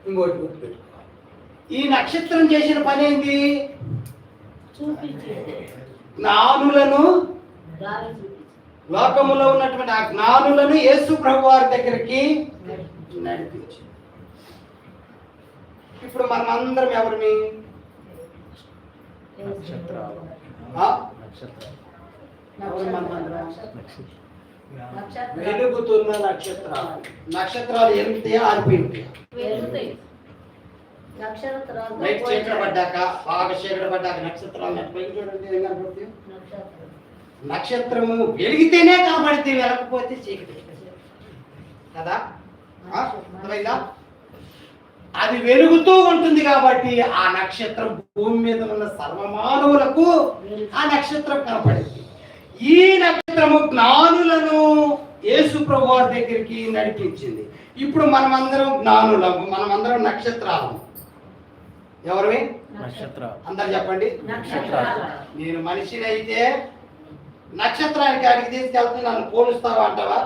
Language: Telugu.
ఇంకోటి గుర్తుపెట్టుకోవాలి. ఈ నక్షత్రం చేసిన పని ఏంటి? జ్ఞానులను, లోకములో ఉన్నటువంటి ఆ జ్ఞానులను యేసు ప్రభు వారి దగ్గరికి నడిపించింది. ఇప్పుడు మనం అందరం ఎవరిని? వెలుగుతున్న నక్షత్రాలు. నక్షత్రాలు ఎంత ఆరిపోయింటాయి? చీకటి పడ్డాక, బాగా చీకటి పడ్డాక నక్షత్రాలు చూడండి. నక్షత్రము వెలిగితేనే కనబడితే, వెలకపోతే చీకటి కదా. అర్థమైందా? అది వెలుగుతూ ఉంటుంది కాబట్టి ఆ నక్షత్రం భూమి మీద ఉన్న సర్వమానవులకు ఆ నక్షత్రం కనపడింది. ఈ నక్షత్రము జ్ఞానులను యేసు ప్రభు వారి దగ్గరికి నడిపించింది. ఇప్పుడు మనమందరం జ్ఞానులము, మనమందరం నక్షత్రాలము. ఎవరివి? అందరు చెప్పండి. నేను మనిషిని అయితే నక్షత్రానికి అడిగి తీసుకెళ్తే నన్ను పోలుస్తావా అంటావా?